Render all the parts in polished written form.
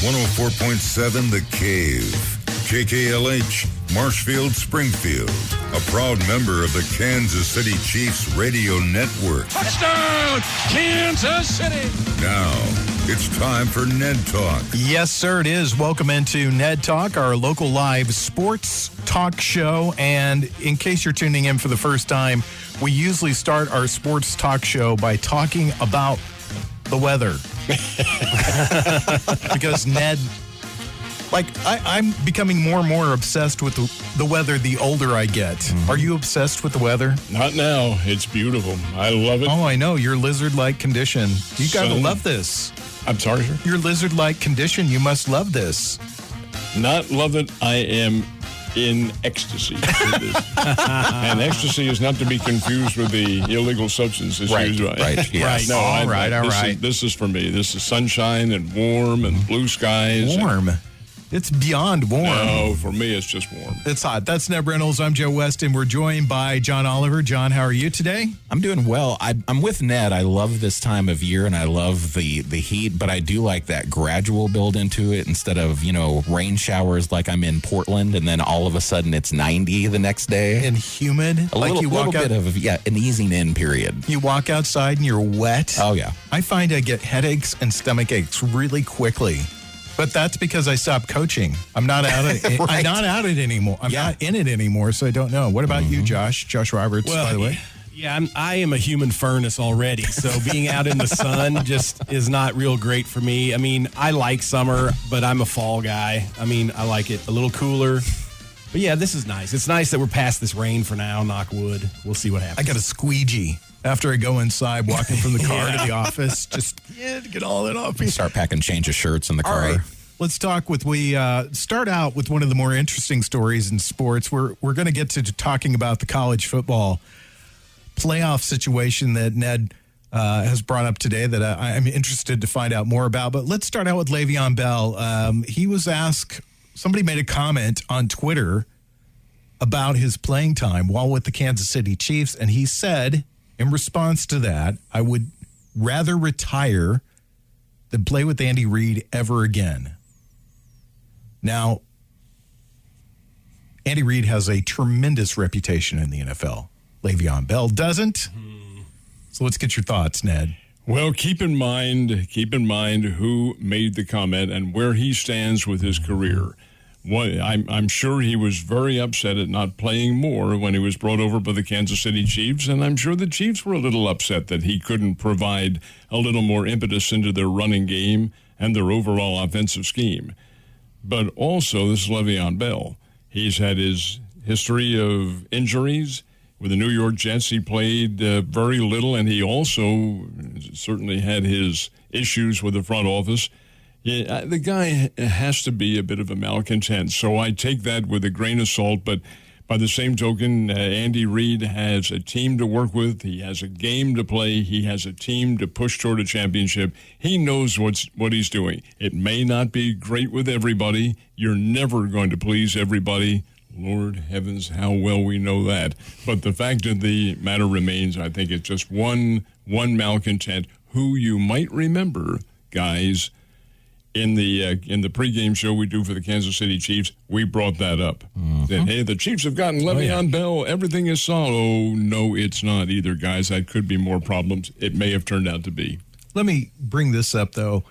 104.7 The Cave. KKLH, Marshfield, Springfield. A proud member of the Kansas City Chiefs radio network. Touchdown, Kansas City! Now, it's time for Ned Talk. Yes, sir, it is. Welcome into Ned Talk, our local live sports talk show. And in case you're tuning in for the first time, we usually start our sports talk show by talking about the weather. Because Ned, I'm becoming more and more obsessed with the weather the older I get. Mm-hmm. Are you obsessed with the weather? Not now. It's beautiful. I love it. Oh, I know. Your lizard-like condition. You got to love this. I'm sorry, sir? Your lizard-like condition. You must love this. Not love it. I am in ecstasy with this. And ecstasy is not to be confused with the illegal substances used. Right. Yes. No, all right. This is for me. This is sunshine and warm and blue skies. Warm. It's beyond warm. No, for me, it's just warm. It's hot. That's Ned Reynolds. I'm Joe Westen. We're joined by John Oliver. John, how are you today? I'm doing well. I'm with Ned. I love this time of year, and I love the heat, but I do like that gradual build into it instead of, rain showers like I'm in Portland, and then all of a sudden it's 90 the next day. And humid. A little bit of an easing in period. You walk outside and you're wet. Oh, yeah. I find I get headaches and stomach aches really quickly. But that's because I stopped coaching. I'm not out of it. I'm not out it anymore. I'm not in it anymore, so I don't know. What about you, Josh? Josh Roberts, by the way. Yeah, I am a human furnace already, so being out in the sun just is not real great for me. I mean, I like summer, but I'm a fall guy. I mean, I like it a little cooler. But yeah, this is nice. It's nice that we're past this rain for now, knock wood. We'll see what happens. I got a squeegee after I go inside, walking from the car to the office. Just to get all that off me. Start packing change of shirts in the car. All right. Let's talk start out with one of the more interesting stories in sports. We're going to get to talking about the college football playoff situation that Ned has brought up today that I'm interested to find out more about. But let's start out with Le'Veon Bell. He was asked, somebody made a comment on Twitter about his playing time while with the Kansas City Chiefs. And he said, in response to that, I would rather retire than play with Andy Reid ever again. Now, Andy Reid has a tremendous reputation in the NFL. Le'Veon Bell doesn't. So let's get your thoughts, Ned. Well, keep in mind who made the comment and where he stands with his career. I'm sure he was very upset at not playing more when he was brought over by the Kansas City Chiefs, and I'm sure the Chiefs were a little upset that he couldn't provide a little more impetus into their running game and their overall offensive scheme. But also, this is Le'Veon Bell. He's had his history of injuries. With the New York Jets, he played very little, and he also certainly had his issues with the front office. Yeah, the guy has to be a bit of a malcontent, so I take that with a grain of salt. But by the same token, Andy Reid has a team to work with. He has a game to play. He has a team to push toward a championship. He knows what he's doing. It may not be great with everybody. You're never going to please everybody. Lord heavens, how well we know that. But the fact of the matter remains, I think it's just one malcontent who you might remember, guys. In the pregame show we do for the Kansas City Chiefs, we brought that up. Mm-hmm. Said, hey, the Chiefs have gotten Le'Veon Bell. Everything is solid. Oh, no, it's not either, guys. That could be more problems. It may have turned out to be. Let me bring this up, though.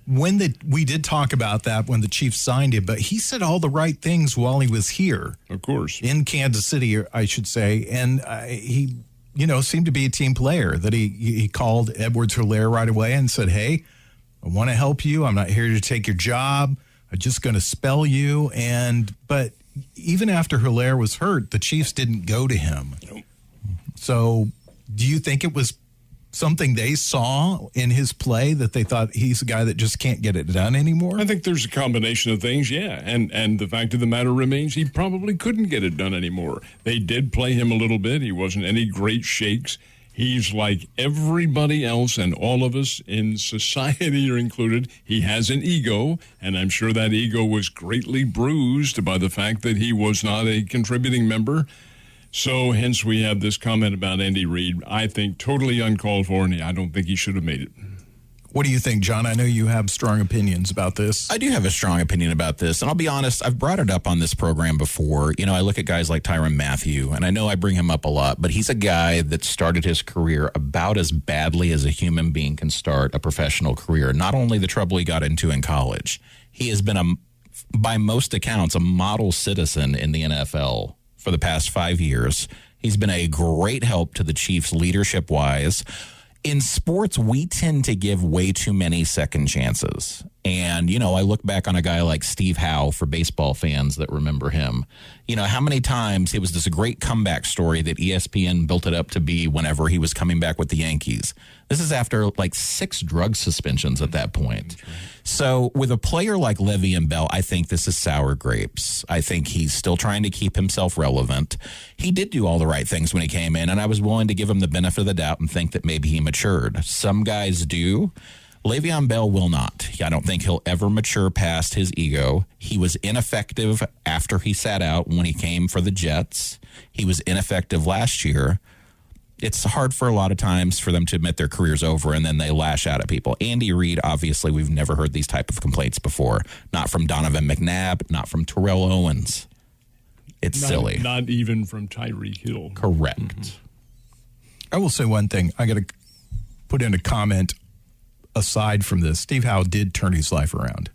We did talk about that when the Chiefs signed him, but he said all the right things while he was here. Of course. In Kansas City, I should say. And he, seemed to be a team player, that he called Edwards-Helaire right away and said, hey, I want to help you. I'm not here to take your job. I'm just going to spell you. But even after Helaire was hurt, the Chiefs didn't go to him. Nope. So do you think it was something they saw in his play that they thought he's a guy that just can't get it done anymore? I think there's a combination of things, yeah. And the fact of the matter remains he probably couldn't get it done anymore. They did play him a little bit. He wasn't any great shakes. He's like everybody else, and all of us in society are included. He has an ego, and I'm sure that ego was greatly bruised by the fact that he was not a contributing member. So hence we have this comment about Andy Reid. I think totally uncalled for, and I don't think he should have made it. What do you think, John? I know you have strong opinions about this. I do have a strong opinion about this, and I'll be honest, I've brought it up on this program before. You know, I look at guys like Tyrann Mathieu, and I know I bring him up a lot, but he's a guy that started his career about as badly as a human being can start a professional career. Not only the trouble he got into in college, he has been, by most accounts, a model citizen in the NFL for the past 5 years. He's been a great help to the Chiefs leadership-wise. In sports, we tend to give way too many second chances. And, you know, I look back on a guy like Steve Howe for baseball fans that remember him. You know, how many times it was this great comeback story that ESPN built it up to be whenever he was coming back with the Yankees. This is after like 6 drug suspensions at that point. So with a player like Le'Veon Bell, I think this is sour grapes. I think he's still trying to keep himself relevant. He did do all the right things when he came in, and I was willing to give him the benefit of the doubt and think that maybe he matured. Some guys do. Le'Veon Bell will not. I don't think he'll ever mature past his ego. He was ineffective after he sat out when he came for the Jets. He was ineffective last year. It's hard for a lot of times for them to admit their career's over and then they lash out at people. Andy Reid, obviously, we've never heard these type of complaints before. Not from Donovan McNabb, not from Terrell Owens. It's silly. Not even from Tyreek Hill. Correct. Mm-hmm. I will say one thing. I got to put in a comment aside from this. Steve Howe did turn his life around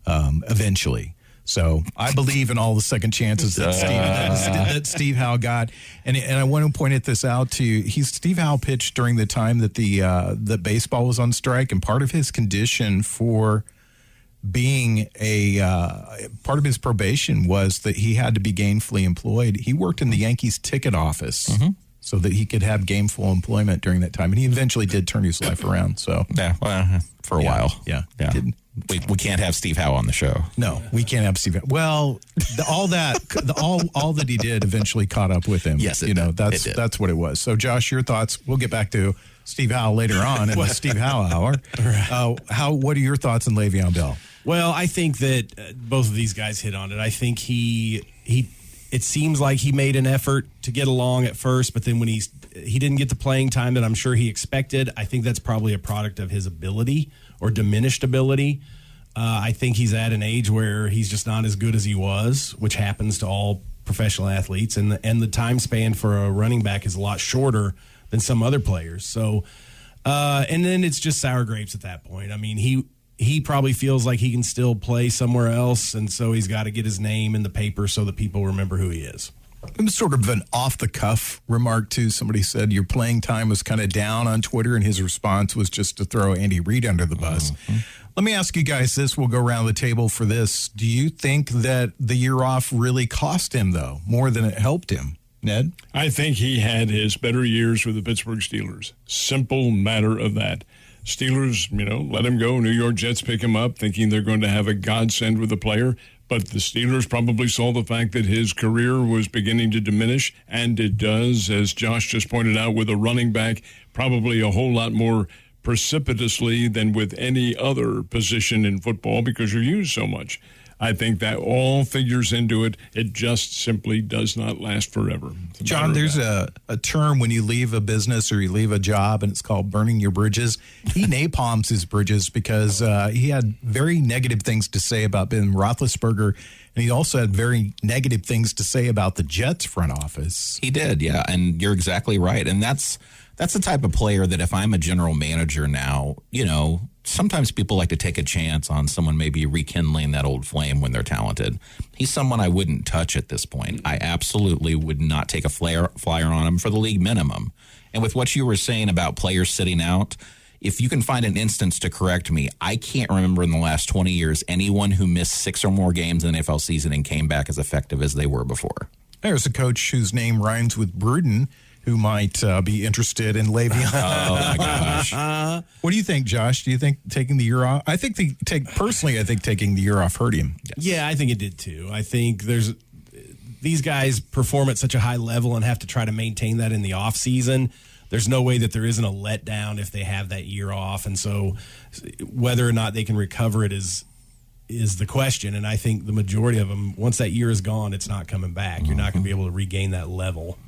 eventually. So I believe in all the second chances that Steve Howe got, and I want to point this out to you. Steve Howe pitched during the time that the baseball was on strike, and part of his condition for being part of his probation was that he had to be gainfully employed. He worked in the Yankees ticket office. Mm-hmm. So that he could have gainful employment during that time. And he eventually did turn his life around. So yeah, well, for a while. Yeah. We can't have Steve Howe on the show. No, we can't have Steve Howe. Well, all that he did eventually caught up with him. Yes, that's what it was. So, Josh, your thoughts? We'll get back to Steve Howe later on in the Steve Howe Hour. What are your thoughts on Le'Veon Bell? Well, I think that both of these guys hit on it. I think it seems like he made an effort to get along at first, but then when he didn't get the playing time that I'm sure he expected, I think that's probably a product of his ability or diminished ability. I think he's at an age where he's just not as good as he was, which happens to all professional athletes, and the time span for a running back is a lot shorter than some other players. So, and then it's just sour grapes at that point. I mean, he probably feels like he can still play somewhere else, and so he's got to get his name in the paper so that people remember who he is. It was sort of an off-the-cuff remark, too. Somebody said your playing time was kind of down on Twitter, and his response was just to throw Andy Reid under the bus. Mm-hmm. Let me ask you guys this. We'll go around the table for this. Do you think that the year off really cost him, though, more than it helped him? Ned? I think he had his better years with the Pittsburgh Steelers. Simple matter of that. Steelers, let him go. New York Jets pick him up thinking they're going to have a godsend with the player. But the Steelers probably saw the fact that his career was beginning to diminish, and it does, as Josh just pointed out, with a running back, probably a whole lot more precipitously than with any other position in football because you're used so much. I think that all figures into it. It just simply does not last forever. John, there's a term when you leave a business or you leave a job, and it's called burning your bridges. He napalms his bridges because he had very negative things to say about Ben Roethlisberger, and he also had very negative things to say about the Jets front office. He did, yeah, and you're exactly right. And that's the type of player that if I'm a general manager now, sometimes people like to take a chance on someone maybe rekindling that old flame when they're talented. He's someone I wouldn't touch at this point. I absolutely would not take a flyer on him for the league minimum. And with what you were saying about players sitting out, if you can find an instance to correct me, I can't remember in the last 20 years anyone who missed 6 or more games in the NFL season and came back as effective as they were before. There's a coach whose name rhymes with Bruden who might be interested in Le'Veon. Oh, my gosh. What do you think, Josh? Do you think taking the year off? I think taking the year off hurt him. Yes. Yeah, I think it did too. I think these guys perform at such a high level and have to try to maintain that in the off season. There's no way that there isn't a letdown if they have that year off. And so whether or not they can recover it is the question. And I think the majority of them, once that year is gone, it's not coming back. You're not going to be able to regain that level.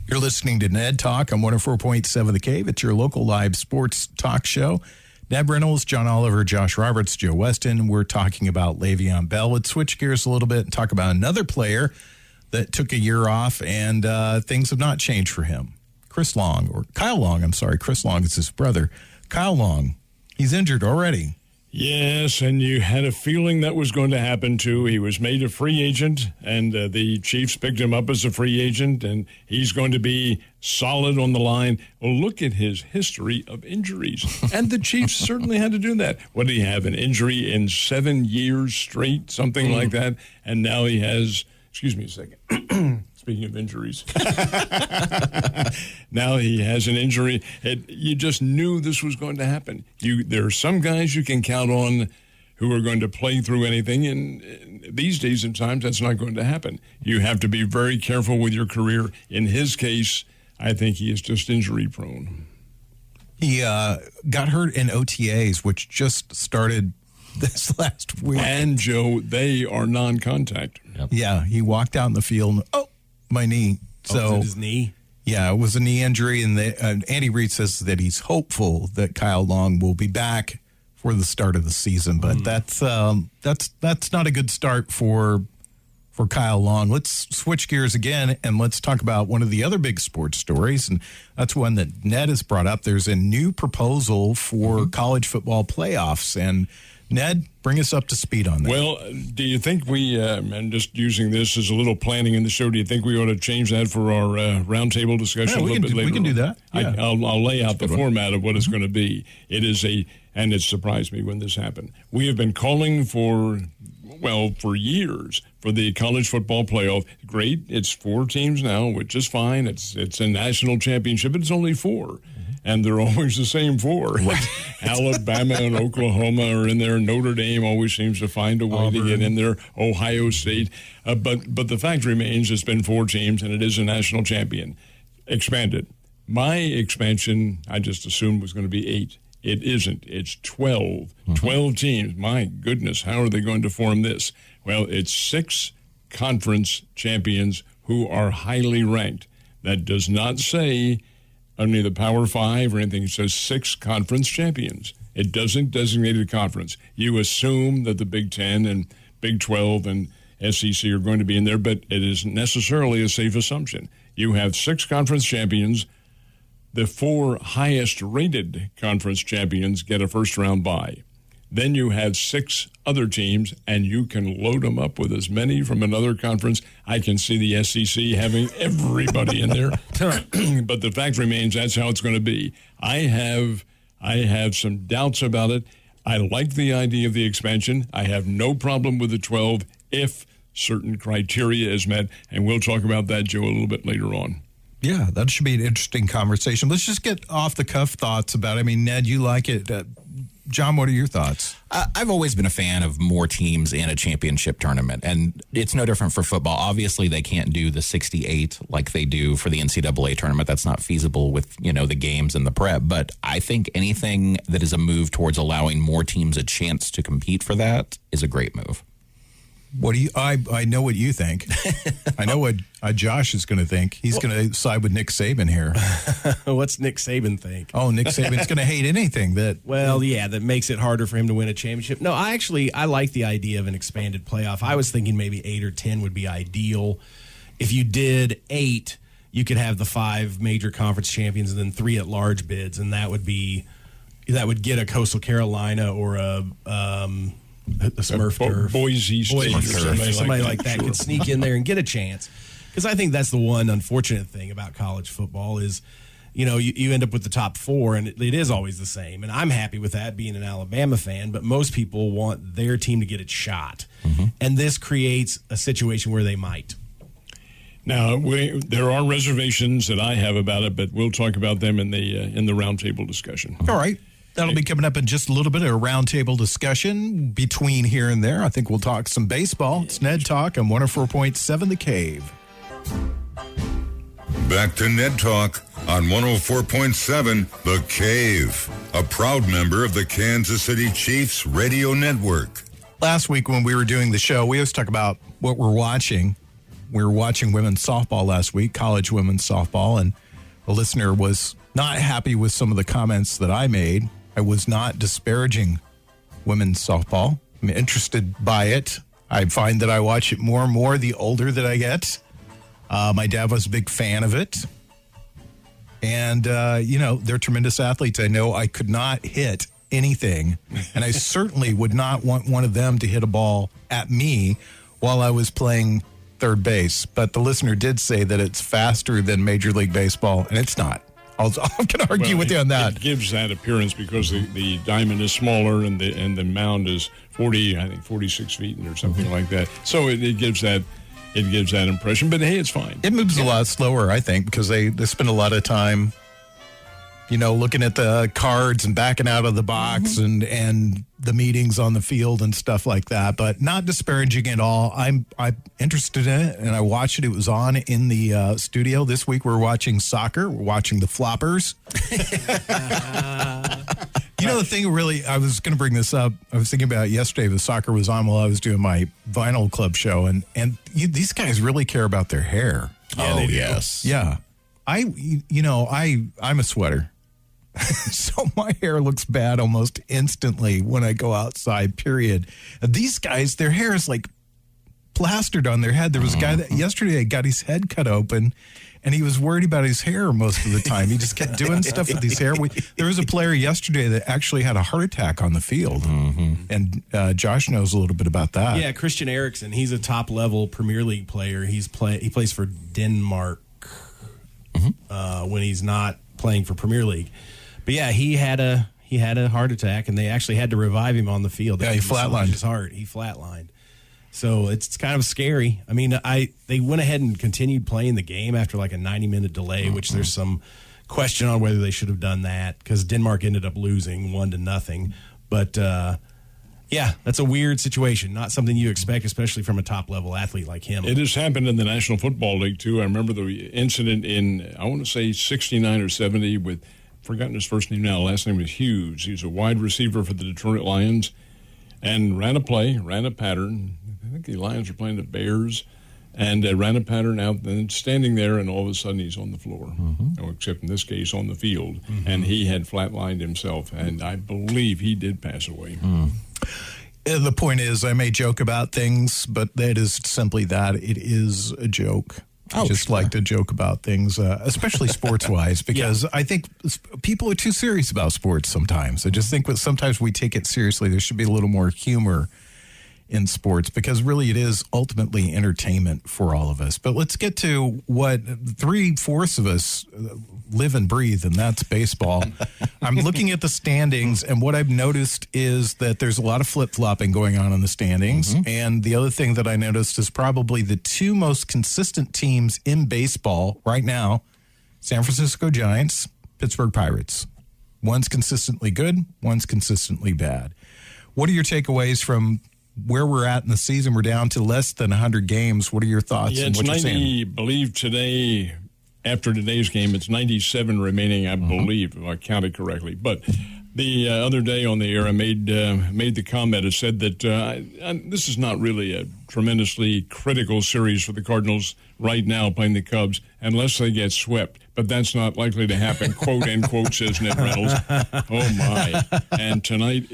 You're listening to Ned Talk on 104.7 The Cave. It's your local live sports talk show. Ned Reynolds, John Oliver, Josh Roberts, Joe Westen. We're talking about Le'Veon Bell. Let's switch gears a little bit and talk about another player that took a year off, and things have not changed for him. Chris Long, or Kyle Long, I'm sorry. Chris Long is his brother. Kyle Long, he's injured already. Yes, and you had a feeling that was going to happen, too. He was made a free agent, and the Chiefs picked him up as a free agent, and he's going to be solid on the line. Well, look at his history of injuries, and the Chiefs certainly had to do that. What did he have, an injury in 7 years straight, something like that? And now he has, excuse me a second. Speaking of injuries, now he has an injury. You just knew this was going to happen. There are some guys you can count on who are going to play through anything, and these days and times that's not going to happen. You have to be very careful with your career. In his case, I think he is just injury prone. He got hurt in OTAs, which just started this last week. And, Joe, they are non-contact. Yep. Yeah, he walked out in the field and, my knee. So his knee? Yeah, it was a knee injury, and Andy Reid says that he's hopeful that Kyle Long will be back for the start of the season. But that's not a good start for Kyle Long. Let's switch gears again, and let's talk about one of the other big sports stories, and that's one that Ned has brought up. There's a new proposal for college football playoffs, and Ned, bring us up to speed on that. Well, do you think we, and just using this as a little planning in the show, do you think we ought to change that for our roundtable discussion a little bit later? We can do that. Yeah. I'll lay out the format of what it's going to be. It is and it surprised me when this happened. We have been calling for years for the college football playoff. Great, it's 4 teams now, which is fine. It's a national championship, but it's only 4. And they're always the same 4. Right. Alabama and Oklahoma are in there. Notre Dame always seems to find a way to get in there. Ohio State. But the fact remains it's been 4 teams, and it is a national champion. Expanded. My expansion, I just assumed was going to be 8. It isn't. It's 12. 12 teams. My goodness, how are they going to form this? Well, it's 6 conference champions who are highly ranked. That does not say only the Power 5 or anything. It says 6 conference champions. It doesn't designate a conference. You assume that the Big 10 and Big 12 and SEC are going to be in there, but it isn't necessarily a safe assumption. You have 6 conference champions. The 4 highest-rated conference champions get a first-round bye. Then you have 6 other teams, and you can load them up with as many from another conference. I can see the SEC having everybody in there. But the fact remains that's how it's going to be. I have some doubts about it. I like the idea of the expansion. I have no problem with the 12 if certain criteria is met, and we'll talk about that, Joe, a little bit later on. Yeah, that should be an interesting conversation. Let's just get off-the-cuff thoughts about it. I mean, Ned, you like it. John, what are your thoughts? I've always been a fan of more teams in a championship tournament, and it's no different for football. Obviously, they can't do the 68 like they do for the NCAA tournament. That's not feasible with, the games and the prep. But I think anything that is a move towards allowing more teams a chance to compete for that is a great move. What do you? I know what you think. I know what Josh is going to think. He's going to side with Nick Saban here. What's Nick Saban think? Oh, Nick Saban's going to hate anything that. Well, yeah, that makes it harder for him to win a championship. No, I like the idea of an expanded playoff. I was thinking maybe 8 or 10 would be ideal. If you did 8, you could have the 5 major conference champions and then 3 at-large bids, and that would get a Coastal Carolina or a Smurf turf. Boise State or somebody like that could sneak in there and get a chance. Because I think that's the one unfortunate thing about college football is, you end up with the top 4, and it is always the same. And I'm happy with that, being an Alabama fan, but most people want their team to get its shot. Mm-hmm. And this creates a situation where they might. Now, there are reservations that I have about it, but we'll talk about them in the roundtable discussion. All right. That'll be coming up in just a little bit of a roundtable discussion between here and there. I think we'll talk some baseball. It's Ned Talk on 104.7 The Cave. Back to Ned Talk on 104.7 The Cave, a proud member of the Kansas City Chiefs radio network. Last week when we were doing the show, we always talk about what we're watching. We were watching women's softball last week, college women's softball, and a listener was not happy with some of the comments that I made I was not disparaging women's softball. I'm interested by it. I find that I watch it more and more the older that I get. My dad was a big fan of it. And, they're tremendous athletes. I know I could not hit anything, and I certainly would not want one of them to hit a ball at me while I was playing third base. But the listener did say that it's faster than Major League Baseball, and it's not. I'm going to argue with you on that. It gives that appearance because the diamond is smaller and the mound is 46 feet or something like that. So it gives that impression. But hey, it's fine. It moves a lot slower, I think, because they spend a lot of time, looking at the cards and backing out of the box and the meetings on the field and stuff like that. But not disparaging at all. I'm interested in it, and I watched it. It was on in the studio. This week we're watching soccer. We're watching the Floppers. The thing really, I was going to bring this up. I was thinking about it yesterday. The soccer was on while I was doing my vinyl club show, and these guys really care about their hair. Yeah, they do. Yes. Yeah. I'm a sweater. So my hair looks bad almost instantly when I go outside, period. These guys, their hair is like plastered on their head. There was a guy that yesterday got his head cut open, and he was worried about his hair most of the time. He just kept doing stuff with his hair. There was a player yesterday that actually had a heart attack on the field, and Josh knows a little bit about that. Yeah, Christian Eriksen. He's a top-level Premier League player. He plays for Denmark when he's not playing for Premier League. But yeah, he had a heart attack, and they actually had to revive him on the field. Yeah, he flatlined his heart. He flatlined. So it's kind of scary. I mean, they went ahead and continued playing the game after like a 90-minute delay, which there's some question on whether they should have done that because Denmark ended up losing 1-0. But yeah, that's a weird situation. Not something you expect, especially from a top-level athlete like him. It has happened in the National Football League too. I remember the incident in I want to say 69 or 70 with. Forgotten his first name now. Last name was Hughes. He was a wide receiver for the Detroit Lions and ran a pattern. I think the Lions were playing the Bears and ran a pattern out, then standing there, and all of a sudden he's on the floor, except in this case on the field. And he had flatlined himself, and I believe he did pass away. The point is, I may joke about things, but that is simply that. It is a joke. I just like to joke about things, especially sports-wise, because I think people are too serious about sports sometimes. I just think that sometimes we take it seriously. There should be a little more humor in sports because really it is ultimately entertainment for all of us. But let's get to what 3/4 of us live and breathe, and that's baseball. I'm looking at the standings, and what I've noticed is that there's a lot of flip-flopping going on in the standings. And the other thing that I noticed is probably the two most consistent teams in baseball right now, San Francisco Giants, Pittsburgh Pirates. One's consistently good, one's consistently bad. What are your takeaways from where we're at in the season? We're down to less than 100 games. What are your thoughts on what you're saying? I believe today, after today's game, it's 97 remaining, I believe, if I counted correctly. But the other day on the air, I made the comment. I said that this is not really a tremendously critical series for the Cardinals right now playing the Cubs unless they get swept. But that's not likely to happen, quote, end quote, says Ned Reynolds. Oh, my. And tonight,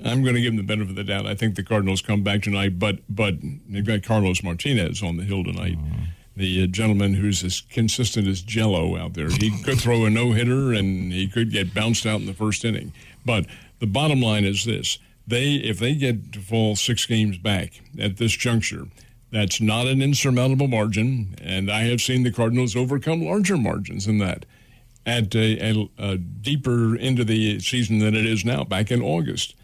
I'm going to give them the benefit of the doubt. I think the Cardinals come back tonight, but they've got Carlos Martinez on the hill tonight. The gentleman who's as consistent as Jell-O out there. He could throw a no-hitter, and he could get bounced out in the first inning. But the bottom line is this. If they get to fall 6 games back at this juncture, that's not an insurmountable margin, and I have seen the Cardinals overcome larger margins than that at deeper into the season than it is now, back in August.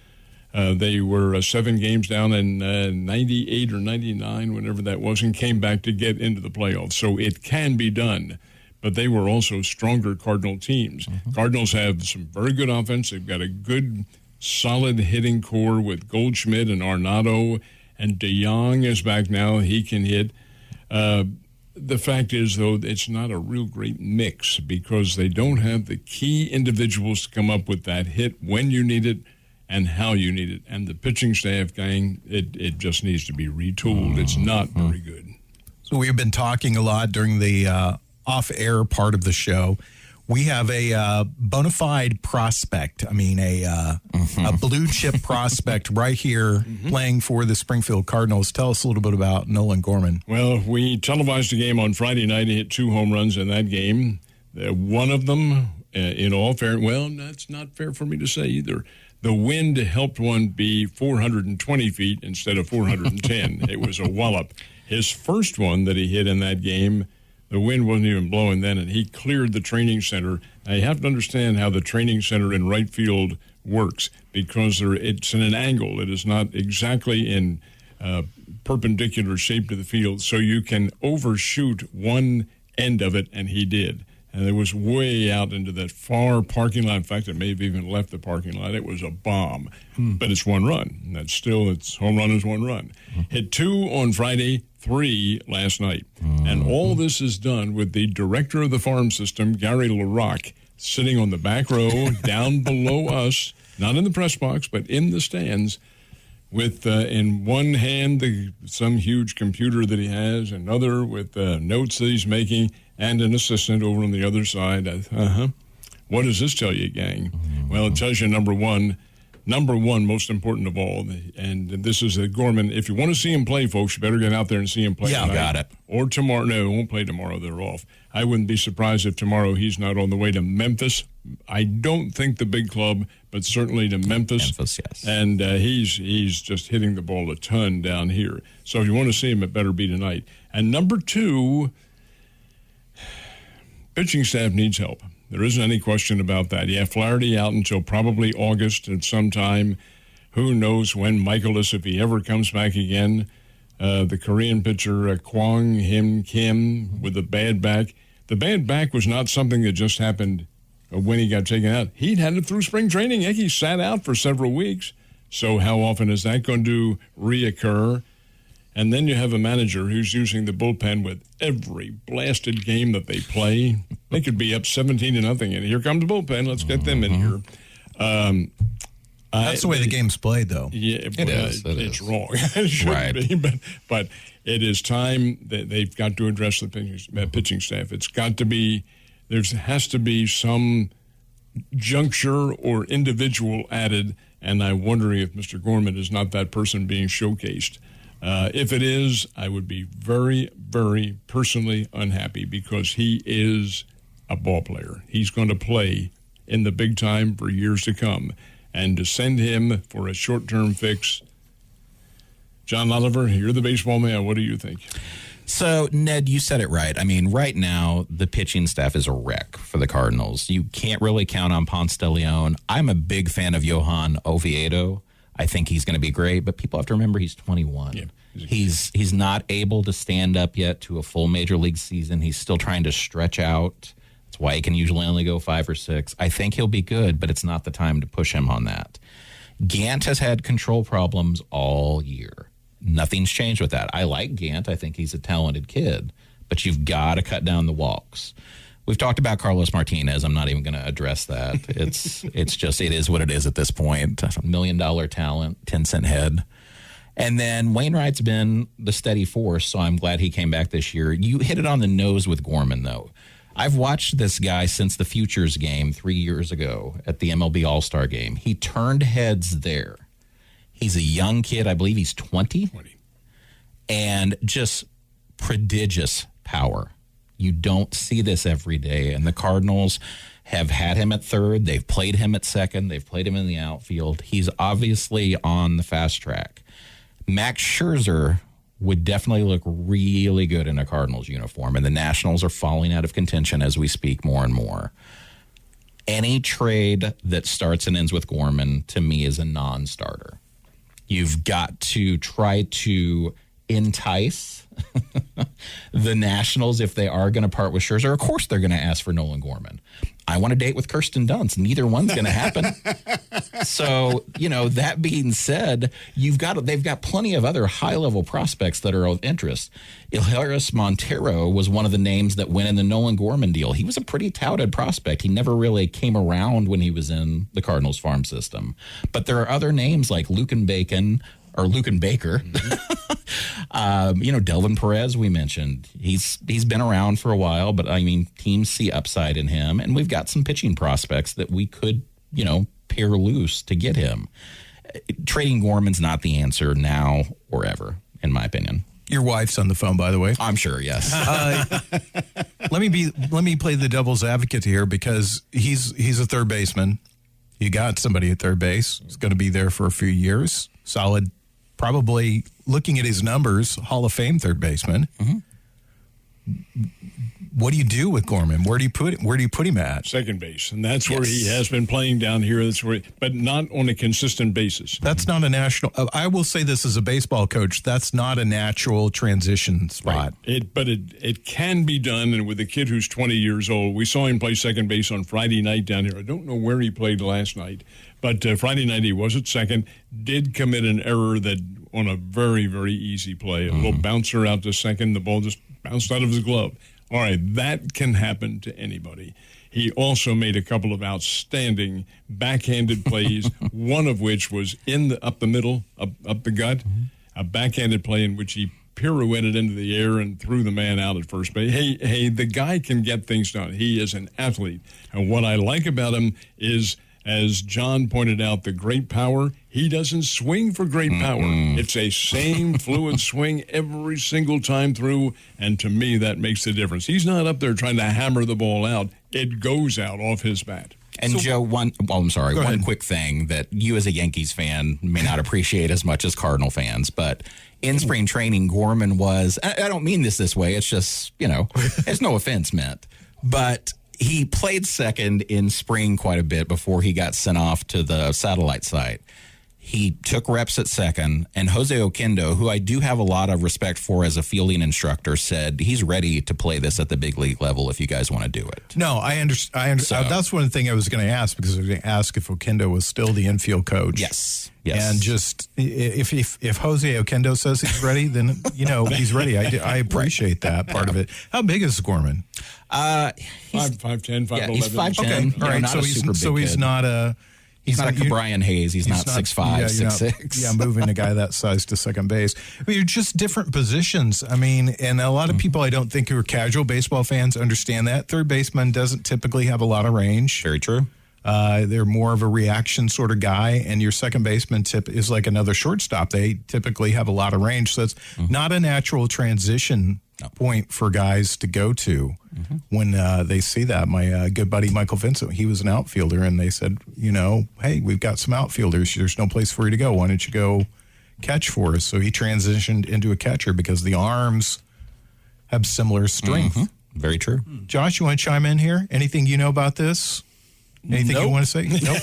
They were 7 games down in 98 or 99, whenever that was, and came back to get into the playoffs. So it can be done. But they were also stronger Cardinal teams. Cardinals have some very good offense. They've got a good, solid hitting core with Goldschmidt and Arenado, and DeYoung is back now. He can hit. The fact is, though, it's not a real great mix because they don't have the key individuals to come up with that hit when you need it and how you need it. And the pitching staff, gang, it just needs to be retooled. It's not very good. So we've been talking a lot during the off-air part of the show. we have a bona fide prospect. I mean, a blue chip prospect right here playing for the Springfield Cardinals. Tell us a little bit about Nolan Gorman. Well, we televised a game on Friday night. He hit 2 home runs in that game. One of them, in all fair, well, that's not fair for me to say either. The wind helped one be 420 feet instead of 410. It was a wallop. His first one that he hit in that game, the wind wasn't even blowing then, and he cleared the training center. Now, you have to understand how the training center in right field works, because it's in an angle. It is not exactly in perpendicular shape to the field, so you can overshoot one end of it, and he did. And it was way out into that far parking lot. In fact, it may have even left the parking lot. It was a bomb. But it's 1 run. And that's still, its home run is 1 run. Hit 2 on Friday, 3 last night. And all this is done with the director of the farm system, Gary LaRocque, sitting on the back row down below us, not in the press box, but in the stands, with in one hand some huge computer that he has, another with notes that he's making, and an assistant over on the other side. What does this tell you, gang? Well, it tells you, number one, most important of all, and this is Gorman. If you want to see him play, folks, you better get out there and see him play tonight. Got it. Or tomorrow. No, he won't play tomorrow. They're off. I wouldn't be surprised if tomorrow he's not on the way to Memphis. I don't think the big club, but certainly to Memphis. Memphis, yes. And he's just hitting the ball a ton down here. So if you want to see him, it better be tonight. And number 2, pitching staff needs help. There isn't any question about that. You have Flaherty out until probably August at some time. Who knows when Michaelis, if he ever comes back again. The Korean pitcher, Kwang Him Kim, with a bad back. The bad back was not something that just happened when he got taken out. He'd had it through spring training. Heck, he sat out for several weeks. So how often is that going to reoccur? And then you have a manager who's using the bullpen with every blasted game that they play. They could be up 17-0, and here comes the bullpen. Let's get them in here. That's the way the game's played, though. Yeah, it's wrong. It shouldn't be, but it is time that they've got to address the pitching staff. It's got to be, there has to be some juncture or individual added, and I'm wondering if Mr. Gorman is not that person being showcased. If it is, I would be very, very personally unhappy, because he is a ball player. He's going to play in the big time for years to come. And to send him for a short-term fix, John Oliver, you're the baseball man. What do you think? So, Ned, you said it right. I mean, right now, the pitching staff is a wreck for the Cardinals. You can't really count on Ponce de Leon. I'm a big fan of Johan Oviedo. I think he's going to be great, but people have to remember he's 21. Yeah, he's not able to stand up yet to a full major league season. He's still trying to stretch out. That's why he can usually only go 5 or 6. I think he'll be good, but it's not the time to push him on that. Gant has had control problems all year. Nothing's changed with that. I like Gant. I think he's a talented kid, but you've got to cut down the walks. We've talked about Carlos Martinez. I'm not even going to address that. It's just, it is what it is at this point. $1 million talent, 10-cent head. And then Wainwright's been the steady force, so I'm glad he came back this year. You hit it on the nose with Gorman, though. I've watched this guy since the Futures game 3 years ago at the MLB All-Star game. He turned heads there. He's a young kid. I believe he's 20. And just prodigious power. You don't see this every day. And the Cardinals have had him at third. They've played him at second. They've played him in the outfield. He's obviously on the fast track. Max Scherzer would definitely look really good in a Cardinals uniform, and the Nationals are falling out of contention as we speak more and more. Any trade that starts and ends with Gorman, to me, is a non-starter. You've got to try to entice the Nationals if they are going to part with Scherzer. Of course, they're going to ask for Nolan Gorman. I want to date with Kirsten Dunst. Neither one's going to happen. So, that being said, they've got plenty of other high-level prospects that are of interest. Ilheris Montero was one of the names that went in the Nolan Gorman deal. He was a pretty touted prospect. He never really came around when he was in the Cardinals farm system. But there are other names like Lucan Bacon, or Lucan Baker. Delvin Perez, we mentioned. He's been around for a while, but I mean, teams see upside in him, and we've got some pitching prospects that we could, pair loose to get him. Trading Gorman's not the answer now or ever, in my opinion. Your wife's on the phone, by the way. I'm sure, yes. Let me play the devil's advocate here, because he's a third baseman. You got somebody at third base. He's going to be there for a few years. Solid, probably looking at his numbers, Hall of Fame third baseman. Mm-hmm. What do you do with Gorman? Where do you put him at? Second base, and that's where he has been playing down here. That's where, but not on a consistent basis. That's not a national. I will say this as a baseball coach. That's not a natural transition spot. Right. It can be done, and with a kid who's 20 years old, we saw him play second base on Friday night down here. I don't know where he played last night, but Friday night he was at second. Did commit an error that on a very, very easy play, a little bouncer out to second. The ball just bounced out of his glove. All right, that can happen to anybody. He also made a couple of outstanding backhanded plays, one of which was up the middle, up the gut, a backhanded play in which he pirouetted into the air and threw the man out at first base. Hey, the guy can get things done. He is an athlete. And what I like about him is, as John pointed out, the great power. He doesn't swing for great power. It's a same fluid swing every single time through, and to me, that makes the difference. He's not up there trying to hammer the ball out. It goes out off his bat. And Joe, one quick thing that you as a Yankees fan may not appreciate as much as Cardinal fans, but in spring training, Gorman was, I don't mean this way, it's just, it's no offense meant, but he played second in spring quite a bit before he got sent off to the satellite site. He took reps at second, and Jose Oquendo, who I do have a lot of respect for as a fielding instructor, said he's ready to play this at the big league level if you guys want to do it. No, I understand. That's one thing I was going to ask, because I was going to ask if Oquendo was still the infield coach. Yes. And just if Jose Oquendo says he's ready, then he's ready. I appreciate that part of it. How big is Gorman? He's 5'10", 5'11". Yeah, he's 5'10". Okay, all right. So he's not a. He's not like Brian Hayes. He's not 6'5", 6'6". Yeah, moving a guy that size to second base. I mean, you're just different positions. I mean, and a lot of people I don't think who are casual baseball fans understand that. Third baseman doesn't typically have a lot of range. Very true. They're more of a reaction sort of guy, and your second baseman is like another shortstop. They typically have a lot of range, so it's not a natural transition point for guys to go to when they see that. My good buddy Michael Vincent, he was an outfielder, and they said, hey, we've got some outfielders. There's no place for you to go. Why don't you go catch for us? So he transitioned into a catcher because the arms have similar strength. Very true. Josh, you want to chime in here? Anything you know about this? Anything you want to say? Nope.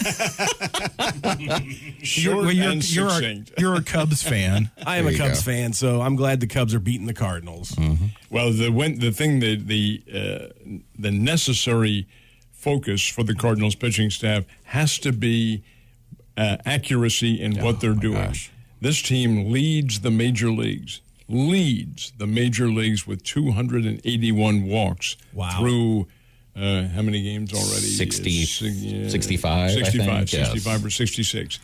You're a Cubs fan. I am a Cubs fan, so I'm glad the Cubs are beating the Cardinals. Well, the necessary focus for the Cardinals pitching staff has to be accuracy in what they're doing. Gosh. This team leads the major leagues with 281 walks through. How many games already? 65, 65 or 66.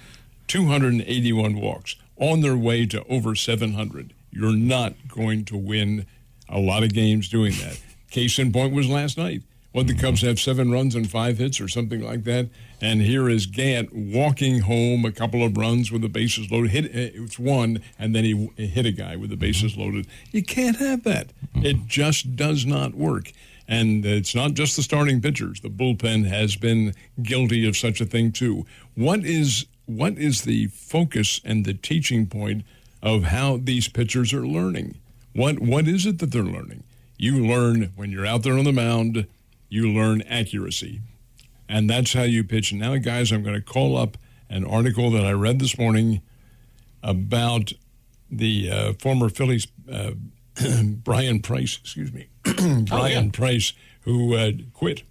281 walks. On their way to over 700. You're not going to win a lot of games doing that. Case in point was last night. The Cubs have 7 runs and 5 hits or something like that. And here is Gant walking home a couple of runs with the bases loaded. It's one, and then he hit a guy with the bases loaded. You can't have that. It just does not work. And it's not just the starting pitchers. The bullpen has been guilty of such a thing too. What is the focus and the teaching point of how these pitchers are learning? What is it that they're learning? You learn when you're out there on the mound, you learn accuracy. And that's how you pitch. And now, guys, I'm going to call up an article that I read this morning about the former Phillies Brian Price, Price, who quit.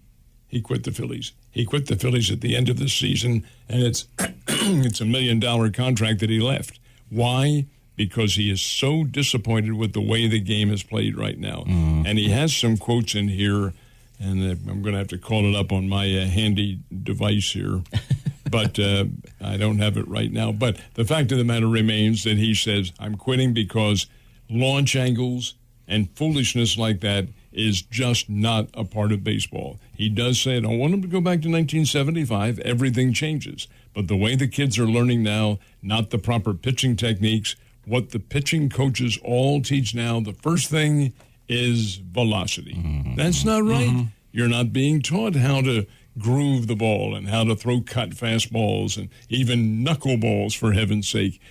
He quit the Phillies. He quit the Phillies at the end of the season, and it's it's $1 million contract that he left. Why? Because he is so disappointed with the way the game is played right now. And he has some quotes in here, and I'm going to have to call it up on my handy device here. but I don't have it right now. But the fact of the matter remains that he says, I'm quitting because launch angles and foolishness like that is just not a part of baseball. He does say, I don't want him to go back to 1975. Everything changes. But the way the kids are learning now, not the proper pitching techniques, what the pitching coaches all teach now, the first thing is velocity. Mm-hmm. That's not right. Mm-hmm. You're not being taught how to groove the ball and how to throw cut fastballs and even knuckleballs, for heaven's sake.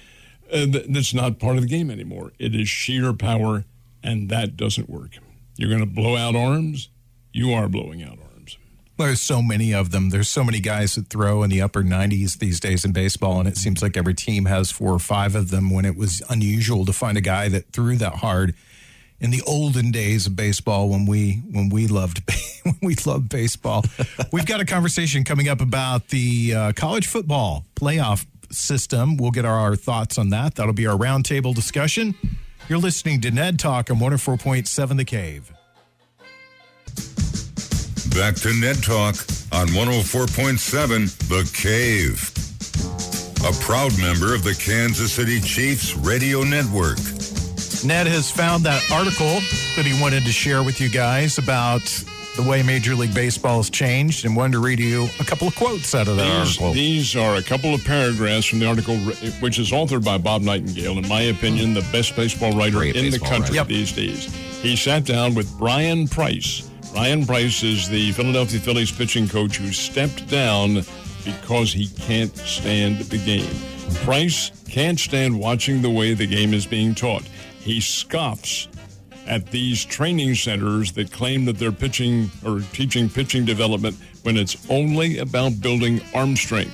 That's not part of the game anymore. It is sheer power, and that doesn't work. You're going to blow out arms. You are blowing out arms. There's so many of them. There's so many guys that throw in the upper 90s these days in baseball, and it seems like every team has 4 or 5 of them, when it was unusual to find a guy that threw that hard in the olden days of baseball when we loved baseball. We've got a conversation coming up about the college football playoff system. We'll get our thoughts on that. That'll be our roundtable discussion. You're listening to Ned Talk on 104.7 The Cave. Back to Ned Talk on 104.7 The Cave. A proud member of the Kansas City Chiefs Radio Network. Ned has found that article that he wanted to share with you guys about the way Major League Baseball has changed, and wanted to read you a couple of quotes out of that article. These are a couple of paragraphs from the article, which is authored by Bob Nightingale, in my opinion, the best baseball writer in the country these days. He sat down with Brian Price. Brian Price is the Philadelphia Phillies pitching coach who stepped down because he can't stand the game. Price can't stand watching the way the game is being taught. He scoffs at these training centers that claim that they're pitching or teaching pitching development when it's only about building arm strength.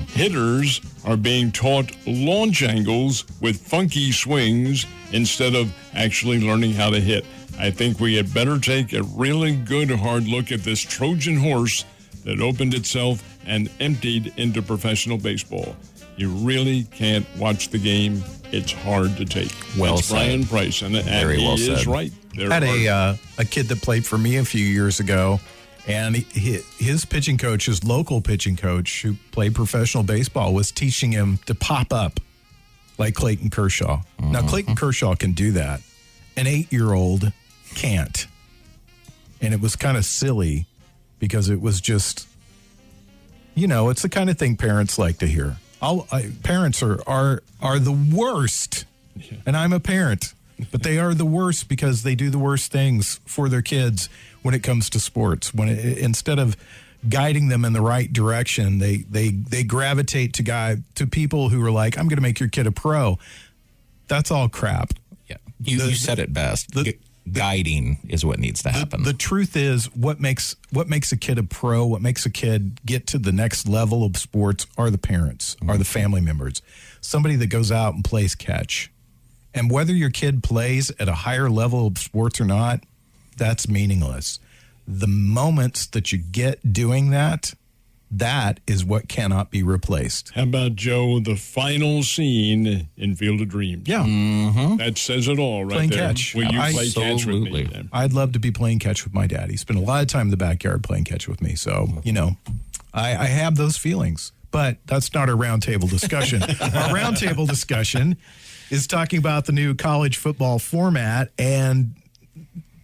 Hitters are being taught launch angles with funky swings instead of actually learning how to hit. I think we had better take a really good hard look at this Trojan horse that opened itself and emptied into professional baseball. You really can't watch the game. It's hard to take. Well That's said. Brian Price, and Very he well is said. right. I had a kid that played for me a few years ago, and his pitching coach, his local pitching coach who played professional baseball, was teaching him to pop up like Clayton Kershaw. Mm-hmm. Now, Clayton Kershaw can do that. An 8-year-old can't. And it was kind of silly because it was just, it's the kind of thing parents like to hear. Parents are the worst, and I'm a parent, but they are the worst because they do the worst things for their kids when it comes to sports. Instead of guiding them in the right direction, they gravitate to people who are like, I'm going to make your kid a pro. That's all crap. Yeah, you said it best. Guiding is what needs to happen. The truth is, what makes a kid a pro, what makes a kid get to the next level of sports are the parents, are the family members. Somebody that goes out and plays catch. And whether your kid plays at a higher level of sports or not, that's meaningless. The moments that you get doing that is what cannot be replaced. How about, Joe, the final scene in Field of Dreams? Yeah. Mm-hmm. That says it all right Playing there. catch. Will you play catch with me? Absolutely. I'd love to be playing catch with my dad. He spent a lot of time in the backyard playing catch with me. So, I have those feelings. But that's not our roundtable discussion. Our roundtable discussion is talking about the new college football format. And,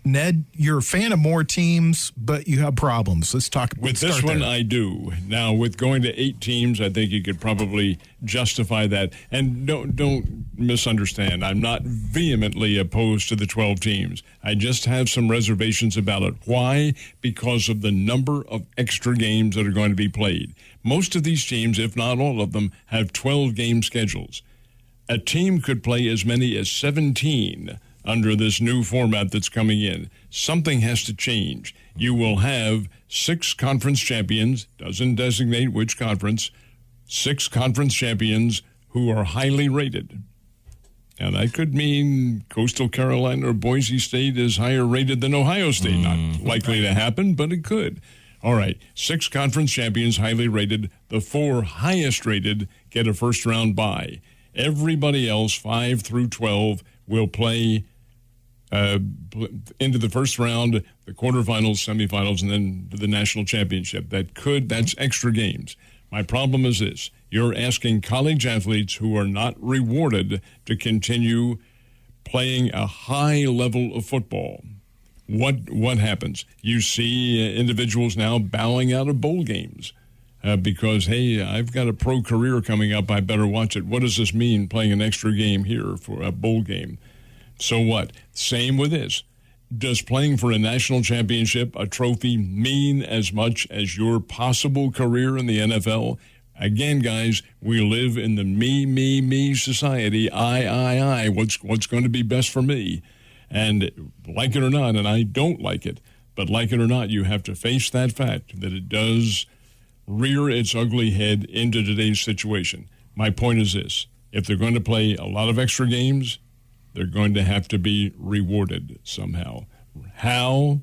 Ned, you're a fan of more teams, but you have problems. Let's talk. With this one, I do. Now, with going to 8 teams, I think you could probably justify that. And don't misunderstand. I'm not vehemently opposed to the 12 teams. I just have some reservations about it. Why? Because of the number of extra games that are going to be played. Most of these teams, if not all of them, have 12-game schedules. A team could play as many as 17 under this new format that's coming in. Something has to change. You will have 6 conference champions, doesn't designate which conference, 6 conference champions who are highly rated. Now, that could mean Coastal Carolina or Boise State is higher rated than Ohio State. Not likely to happen, but it could. All right, 6 conference champions highly rated. The 4 highest rated get a first-round bye. Everybody else, 5 through 12, will play into the first round, the quarterfinals, semifinals, and then the national championship. That's extra games. My problem is this. You're asking college athletes who are not rewarded to continue playing a high level of football. What happens? You see individuals now bowing out of bowl games because, hey, I've got a pro career coming up. I better watch it. What does this mean, playing an extra game here for a bowl game? So what? Same with this. Does playing for a national championship, a trophy, mean as much as your possible career in the NFL? Again, guys, we live in the me society. I. What's going to be best for me? And like it or not, and I don't like it, but like it or not, you have to face that fact that it does rear its ugly head into today's situation. My point is this. If they're going to play a lot of extra games, they're going to have to be rewarded somehow. How?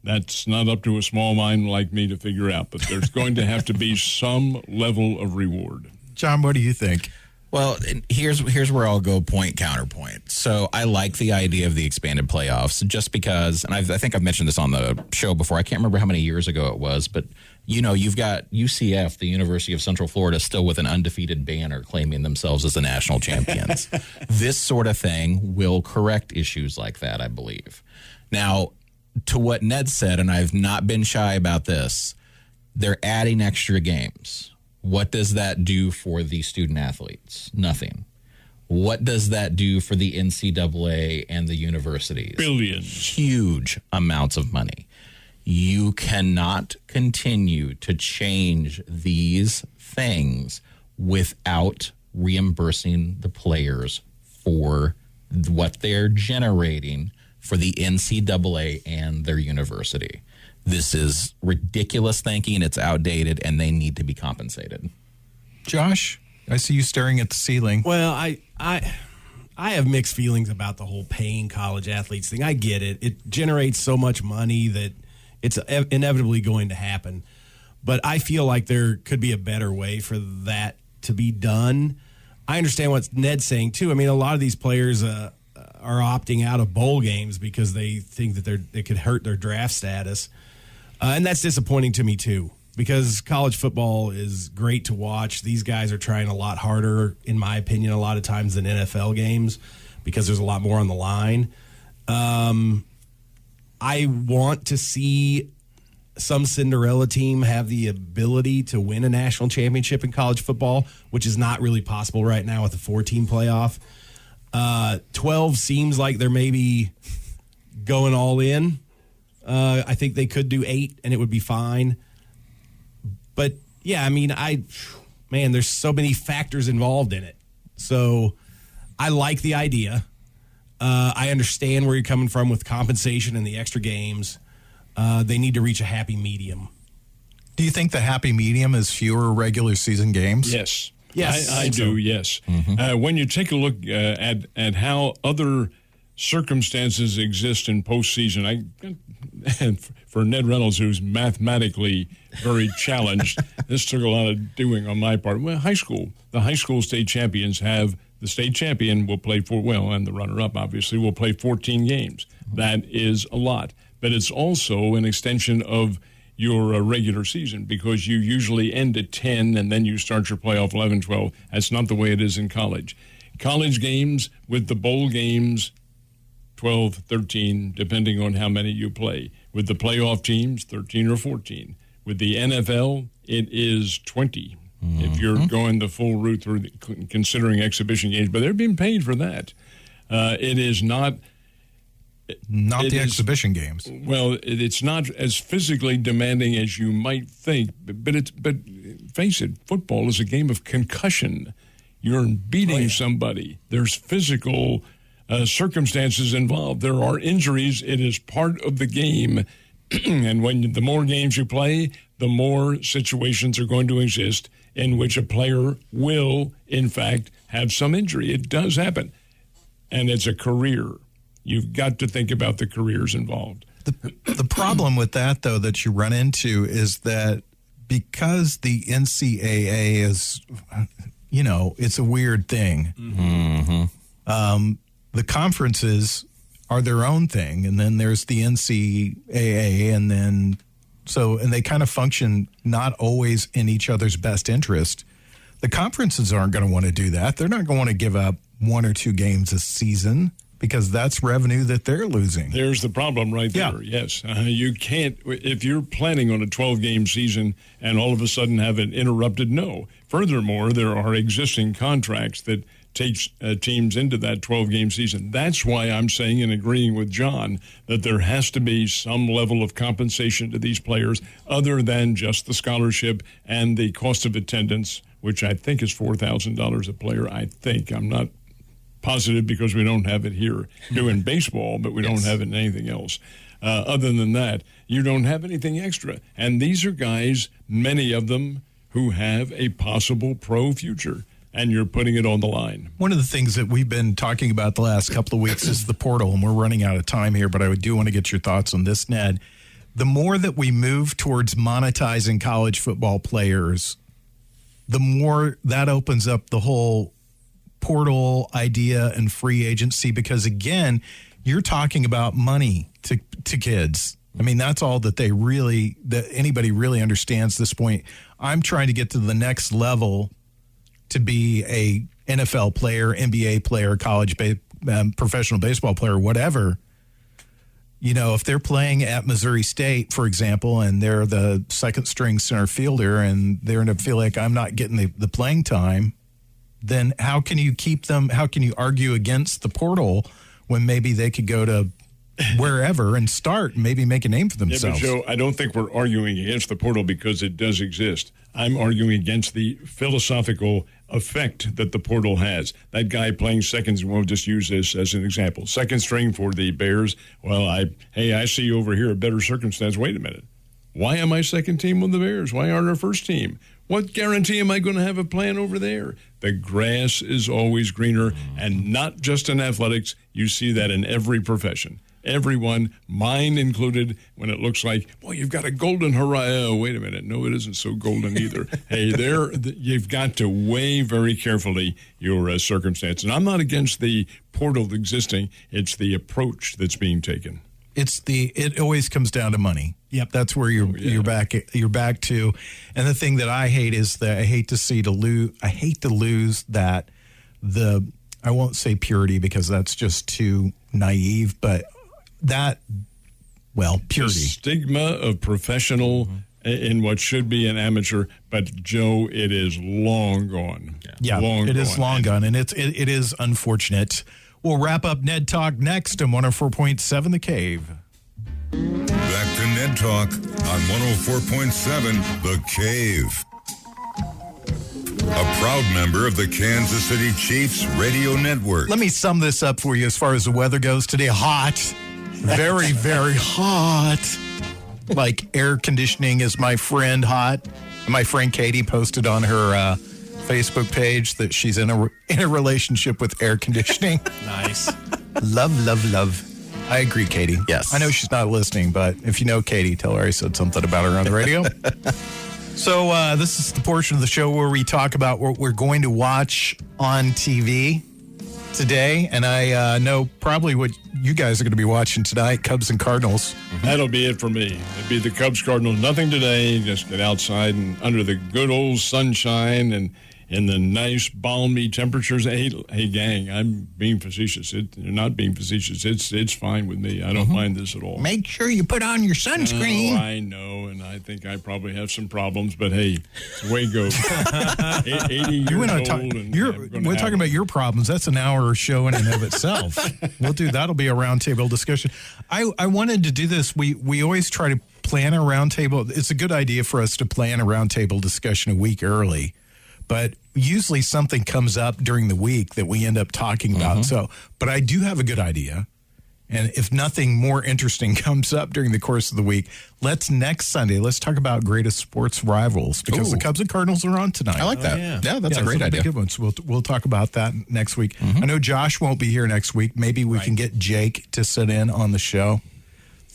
That's not up to a small mind like me to figure out, but there's going to have to be some level of reward. John, what do you think? Well, here's where I'll go point counterpoint. So I like the idea of the expanded playoffs just because, and I think I've mentioned this on the show before. I can't remember how many years ago it was, but you've got UCF, the University of Central Florida, still with an undefeated banner claiming themselves as the national champions. This sort of thing will correct issues like that, I believe. Now, to what Ned said, and I've not been shy about this, they're adding extra games. What does that do for the student athletes? Nothing. What does that do for the NCAA and the universities? Billions. Huge amounts of money. You cannot continue to change these things without reimbursing the players for what they're generating for the NCAA and their university. This is ridiculous thinking. It's outdated, and they need to be compensated. Josh, I see you staring at the ceiling. Well, I have mixed feelings about the whole paying college athletes thing. I get it. It generates so much money that it's inevitably going to happen. But I feel like there could be a better way for that to be done. I understand what Ned's saying, too. I mean, a lot of these players are opting out of bowl games because they think that it could hurt their draft status. And that's disappointing to me, too, because college football is great to watch. These guys are trying a lot harder, in my opinion, a lot of times than NFL games because there's a lot more on the line. I want to see some Cinderella team have the ability to win a national championship in college football, which is not really possible right now with a 4-team playoff. 12 seems like they're maybe going all in. I think they could do 8 and it would be fine. But yeah, I mean, there's so many factors involved in it. So I like the idea. I understand where you're coming from with compensation and the extra games. They need to reach a happy medium. Do you think the happy medium is fewer regular season games? Yes. Yes. I do, yes. Mm-hmm. When you take a look at how other circumstances exist in postseason, and for Ned Reynolds, who's mathematically very challenged, this took a lot of doing on my part. Well, the high school state champions have the state champion will play and the runner-up, obviously, will play 14 games. That is a lot. But it's also an extension of your regular season because you usually end at 10 and then you start your playoff 11, 12. That's not the way it is in college. College games with the bowl games, 12, 13, depending on how many you play. With the playoff teams, 13 or 14. With the NFL, it is 20. If you're going the full route through considering exhibition games, but they're being paid for that. It is not the exhibition games. Well, it's not as physically demanding as you might think, but face it, football is a game of concussion. You're beating somebody. There's physical circumstances involved. There are injuries. It is part of the game. And the more games you play, the more situations are going to exist in which a player will, in fact, have some injury. It does happen. And it's a career. You've got to think about the careers involved. The problem with that, though, that you run into is that because the NCAA is, it's a weird thing. Mm-hmm. The conferences are their own thing, and then there's the NCAA, and then So, and they kind of function not always in each other's best interest. The conferences aren't going to want to do that. They're not going to want to give up 1 or 2 games a season because that's revenue that they're losing. There's the problem right there. Yeah. Yes. You can't, if you're planning on a 12-game season and all of a sudden have it interrupted, no. Furthermore, there are existing contracts that takes teams into that 12-game season. That's why I'm saying and agreeing with John that there has to be some level of compensation to these players other than just the scholarship and the cost of attendance, which I think is $4,000 a player. I think. I'm not positive because we don't have it here doing baseball, but we don't have it in anything else. Other than that, you don't have anything extra. And these are guys, many of them, who have a possible pro future. And you're putting it on the line. One of the things that we've been talking about the last couple of weeks is the portal, and we're running out of time here, but I do want to get your thoughts on this, Ned. The more that we move towards monetizing college football players, the more that opens up the whole portal idea and free agency, because, again, you're talking about money to kids. I mean, that's all that anybody really understands at this point. I'm trying to get to the next level to be a NFL player, NBA player, college professional baseball player, whatever. You know, if they're playing at Missouri State, for example, and they're the second string center fielder and they're going to feel like I'm not getting the playing time, then how can you keep them? How can you argue against the portal when maybe they could go to wherever and start and maybe make a name for themselves? Yeah, but Joe, I don't think we're arguing against the portal because it does exist. I'm arguing against the philosophical effect that the portal has. That guy playing seconds, we'll just use this as an example. Second string for the Bears. Well, I see over here a better circumstance. Wait a minute. Why am I second team on the Bears? Why aren't our first team? What guarantee am I going to have a plan over there? The grass is always greener, and not just in athletics. You see that in every profession. Everyone, mine included, when it looks like, well, you've got a golden horizon. Oh, wait a minute. No, it isn't so golden either. Hey, you've got to weigh very carefully your circumstance. And I'm not against the portal existing. It's the approach that's being taken. It always comes down to money. Yep, that's where you're back to. And the thing that I hate is that I hate to lose that I won't say purity because that's just too naive, but purity. The stigma of professional in what should be an amateur, but Joe, it is long gone. Yeah, it is long gone, and it is unfortunate. We'll wrap up Ned Talk next on 104.7 The Cave. Back to Ned Talk on 104.7 The Cave. A proud member of the Kansas City Chiefs radio network. Let me sum this up for you as far as the weather goes today. Hot. Very, very hot. Like air conditioning is my friend hot. My friend Katie posted on her Facebook page that she's in a relationship with air conditioning. Nice. Love, love, love. I agree, Katie. Yes. I know she's not listening, but if you know Katie, tell her I said something about her on the radio. So this is the portion of the show where we talk about what we're going to watch on TV today. And I know probably what you guys are going to be watching tonight, Cubs and Cardinals. That'll be it for me. It'll be the Cubs Cardinals. Nothing today. Just get outside and under the good old sunshine and in the nice balmy temperatures. Hey, gang, I'm being facetious. You're not being facetious. It's fine with me. I don't mind this at all. Make sure you put on your sunscreen. Oh, I know, and I think I probably have some problems, but hey, it's the way it goes. 80 years old. We're talking about your problems. That's an hour show in and of itself. That'll be a roundtable discussion. I wanted to do this. We always try to plan a roundtable. It's a good idea for us to plan a roundtable discussion a week early. But usually something comes up during the week that we end up talking about. But I do have a good idea. And if nothing more interesting comes up during the course of the week, next Sunday, let's talk about greatest sports rivals because the Cubs and Cardinals are on tonight. I like that. Yeah, that's a great idea. Good one. So we'll talk about that next week. I know Josh won't be here next week. Maybe we can get Jake to sit in on the show.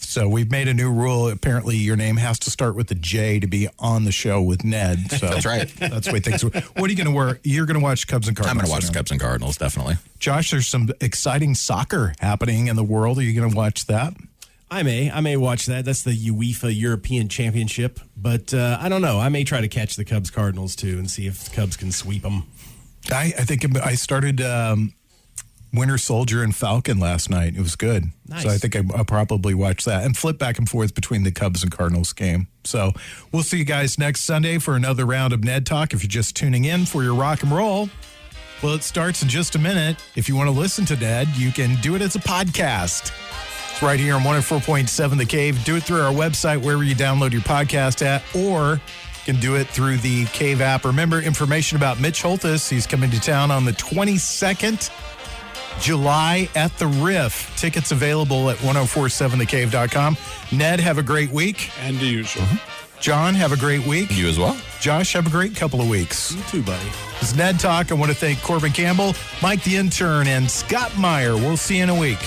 So we've made a new rule. Apparently, your name has to start with a J to be on the show with Ned. So that's right. That's the way things work. What are you going to wear? You're going to watch Cubs and Cardinals. I'm going to watch Cubs and Cardinals, definitely. Josh, there's some exciting soccer happening in the world. Are you going to watch that? I may watch that. That's the UEFA European Championship. But I don't know. I may try to catch the Cubs-Cardinals, too, and see if the Cubs can sweep them. I think I started Winter Soldier and Falcon last night. It was good. Nice. So I think I'll probably watch that and flip back and forth between the Cubs and Cardinals game. So we'll see you guys next Sunday for another round of Ned Talk. If you're just tuning in for your rock and roll, well, it starts in just a minute. If you want to listen to Ned, you can do it as a podcast. It's right here on 104.7 The Cave. Do it through our website, wherever you download your podcast at, or you can do it through the Cave app. Remember, information about Mitch Holthus. He's coming to town on the 22nd, July at the Riff. Tickets available at 1047thecave.com. Ned, have a great week. And to you, sir. John, have a great week. You as well. Josh, have a great couple of weeks. You too, buddy. This is Ned Talk. I want to thank Corbin Campbell, Mike the intern, and Scott Meyer. We'll see you in a week.